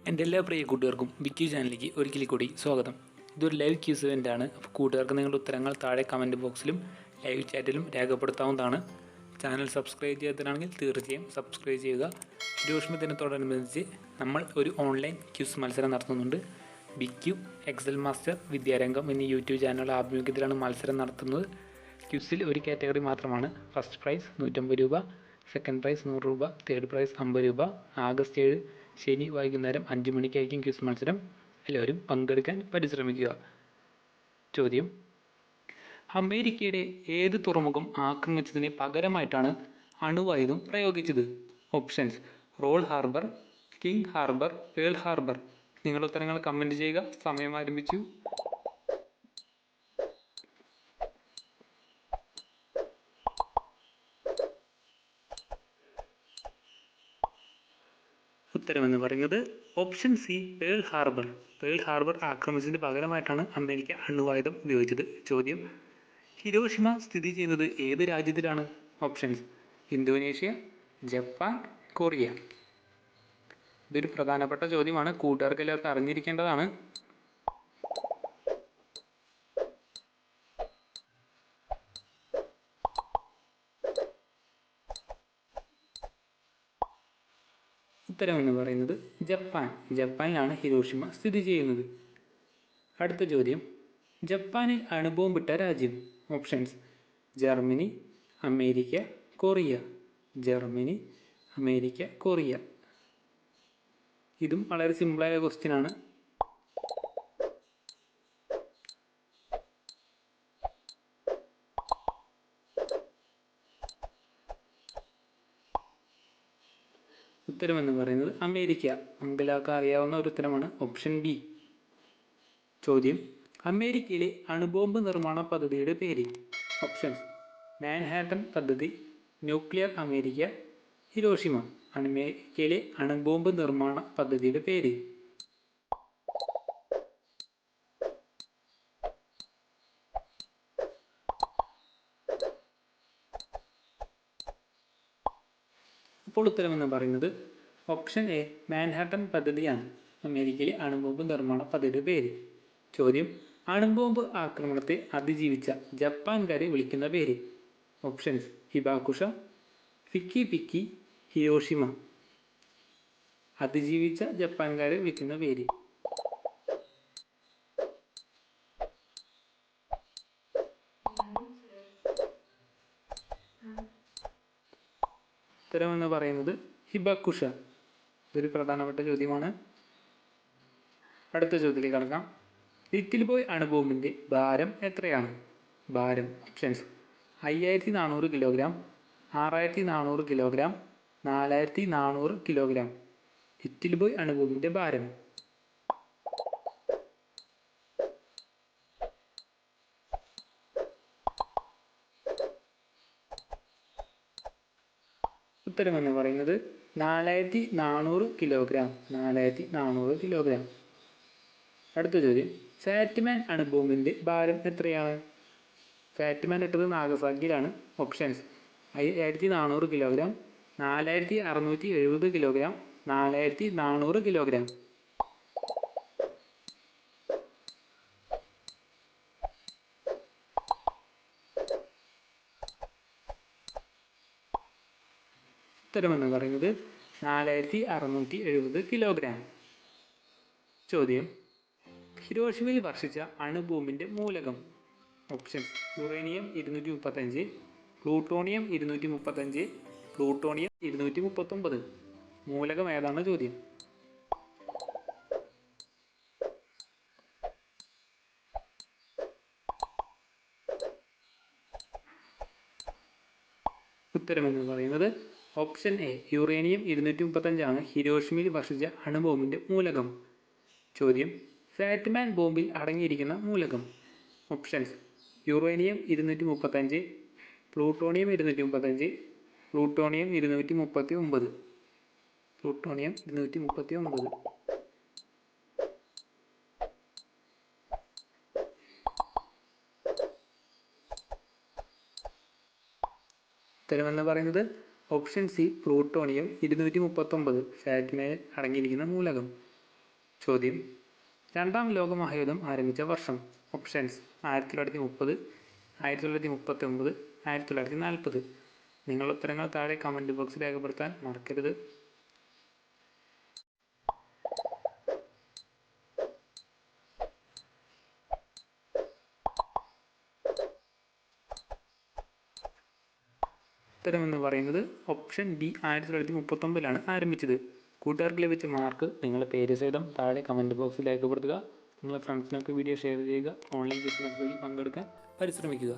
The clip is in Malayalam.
എൻ്റെ എല്ലാ പ്രിയ കൂട്ടുകാർക്കും വിക്കി ചാനലിലേക്ക് ഒരിക്കൽ കൂടി സ്വാഗതം. ഇതൊരു ലൈവ് ക്യൂസ് ഇവൻ്റാണ്. അപ്പോൾ കൂട്ടുകാർക്ക് നിങ്ങളുടെ ഉത്തരങ്ങൾ താഴെ കമൻറ്റ് ബോക്സിലും ലൈവ് ചാറ്റിലും രേഖപ്പെടുത്താവുന്നതാണ്. ചാനൽ സബ്സ്ക്രൈബ് ചെയ്യാത്തതാണെങ്കിൽ തീർച്ചയായും സബ്സ്ക്രൈബ് ചെയ്യുക. ഹിരോഷിമ ദിനത്തോടനുബന്ധിച്ച് നമ്മൾ ഒരു ഓൺലൈൻ ക്യൂസ് മത്സരം നടത്തുന്നുണ്ട്. ബിക്യു, എക്സൽ മാസ്റ്റർ, വിദ്യാരംഗം എന്നീ യൂട്യൂബ് ചാനലുകളുടെ ആഭിമുഖ്യത്തിലാണ് മത്സരം നടത്തുന്നത്. ക്യൂസിൽ ഒരു കാറ്റഗറി മാത്രമാണ്. ഫസ്റ്റ് പ്രൈസ് 150 രൂപ, സെക്കൻഡ് പ്രൈസ് 100 രൂപ, തേർഡ് പ്രൈസ് 50 രൂപ. ആഗസ്റ്റ് 7 ശനി വൈകുന്നേരം 5 മണിക്കായിരിക്കും ക്വിസ് മത്സരം. എല്ലാവരും പങ്കെടുക്കാൻ പരിശ്രമിക്കുക. ചോദ്യം: അമേരിക്കയുടെ ഏത് തുറമുഖം ആക്രമിച്ചതിന് പകരമായിട്ടാണ് അണുവായുധം പ്രയോഗിച്ചത്? Options: Roll Harbor, King Harbor, pearl Harbor. നിങ്ങളുടെ ഉത്തരങ്ങൾ കമൻറ്റ് ചെയ്യുക. സമയം ആരംഭിച്ചു. ഉത്തരമെന്ന് പറയുന്നത് option C, Pearl Harbor. Pearl ഹാർബർ ആക്രമിച്ചതിന് പകരമായിട്ടാണ് അമേരിക്ക അണുവായുധം ഉപയോഗിച്ചത്. ചോദ്യം: ഹിരോഷിമ സ്ഥിതി ചെയ്യുന്നത് ഏത് രാജ്യത്തിലാണ്? Options: Indonesia, Japan, Korea. ഇതൊരു പ്രധാനപ്പെട്ട ചോദ്യമാണ്, കൂട്ടുകാർക്ക് എല്ലാവർക്കും അറിഞ്ഞിരിക്കേണ്ടതാണ്. ഉത്തരമെന്ന് പറയുന്നത് ജപ്പാൻ. ജപ്പാനിലാണ് ഹിരോഷിമ സ്ഥിതി ചെയ്യുന്നത്. അടുത്ത ചോദ്യം: ജപ്പാനിൽ അണുബോംബിട്ട രാജ്യം? Options: Germany, America, Korea. Germany, America, Korea. ഇതും വളരെ സിമ്പിളായ ക്വസ്റ്റ്യൻ ആണ്. ഉത്തരമെന്ന് പറയുന്നത് അമേരിക്ക. നമുക്കെല്ലാവർക്കും അറിയാവുന്ന ഒരു ഉത്തരമാണ് ഓപ്ഷൻ ബി. ചോദ്യം: അമേരിക്കയിലെ അണുബോംബ് നിർമ്മാണ പദ്ധതിയുടെ പേര്? ഓപ്ഷൻസ്: മാൻഹാട്ടൻ പദ്ധതി, ന്യൂക്ലിയർ അമേരിക്ക, ഹിരോഷിമ. അമേരിക്കയിലെ അണുബോംബ് നിർമ്മാണ പദ്ധതിയുടെ പേര്? അപ്പോൾ ഉത്തരമെന്ന് പറയുന്നത് ഓപ്ഷൻ എ, മാൻഹാട്ടൻ പദ്ധതിയാണ് അമേരിക്കയിലെ അണുബോംബ് നിർമ്മാണ പദ്ധതിയുടെ പേര്. ചോദ്യം: അണുബോംബ് ആക്രമണത്തെ അതിജീവിച്ച ജപ്പാൻകാരെ വിളിക്കുന്ന പേര്? ഓപ്ഷൻസ്: ഹിബാകുഷ, ഫിക്കി പിക്കി, ഹിരോഷിമ. അതിജീവിച്ച ജപ്പാൻകാരെ വിളിക്കുന്ന പേര്? ഉത്തരമെന്ന് പറയുന്നത് ഹിബാകുഷ. ഇതൊരു പ്രധാനപ്പെട്ട ചോദ്യമാണ്. അടുത്ത ചോദ്യത്തിലേക്ക് കടക്കാം. ലിറ്റിൽ ബോയ് അണുബോംബിൻ്റെ ഭാരം എത്രയാണ്? ഭാരം. Options: 5400 kilogram, 6400 kilogram, 4400 kilogram. Little Boy അണുബോംബിൻ്റെ ഭാരം? ഉത്തരമെന്ന് പറയുന്നത് 4400 കിലോഗ്രാം. 4400 കിലോഗ്രാം. അടുത്ത ചോദ്യം: ഫാറ്റ്മാൻ അണുബോംബിൻ്റെ ഭാരം എത്രയാണ്? ഫാറ്റ്മാൻ ഇട്ടത് നാഗസാക്കിയിലാണ്. Options: 5400 kilogram, 4670 kilogram, 4400 kilogram. ഉത്തരമെന്ന് പറയുന്നത് 4670 കിലോഗ്രാം. ചോദ്യം: ഹിരോഷിമയിൽ വർഷിച്ച അണുബോംബിൻ്റെ മൂലകം? Options: uranium 235, plutonium 235, plutonium 239. മൂലകം ഏതാണ് ചോദ്യം? ഉത്തരമെന്ന് പറയുന്നത് ഓപ്ഷൻ എ, യുറേനിയം 235 ആണ് ഹിരോഷിമയിൽ വർഷിച്ച അണുബോംബിൻ്റെ മൂലകം. ചോദ്യം: ഫാറ്റ്മാൻ ബോംബിൽ അടങ്ങിയിരിക്കുന്ന മൂലകം? Options: uranium 235, plutonium 235, plutonium 239. Plutonium 239. ഉത്തരമെന്ന് പറയുന്നത് ഓപ്ഷൻ സി, പ്ലൂട്ടോണിയം 239. ഫാറ്റ്മാൻ അടങ്ങിയിരിക്കുന്ന മൂലകം. ചോദ്യം: രണ്ടാം ലോക മഹായുദ്ധം ആരംഭിച്ച വർഷം. ഓപ്ഷൻസ്: 1930, 1939, 1940. നിങ്ങളുടെ ഉത്തരങ്ങൾ താഴെ കമൻറ്റ് ബോക്സിൽ രേഖപ്പെടുത്താൻ മറക്കരുത്. ഉത്തരമെന്ന് പറയുന്നത് ഓപ്ഷൻ ബി, 1939 ആരംഭിച്ചത്. കൂട്ടുകാർക്ക് ലഭിച്ച മാർക്ക് നിങ്ങളുടെ പേര് സഹിതം താഴെ കമൻറ്റ് ബോക്സിൽ രേഖപ്പെടുത്തുക. നിങ്ങളുടെ ഫ്രണ്ട്സിനൊക്കെ വീഡിയോ ഷെയർ ചെയ്യുക. ഓൺലൈൻ ക്വിസിൽ പങ്കെടുക്കാൻ പരിശ്രമിക്കുക.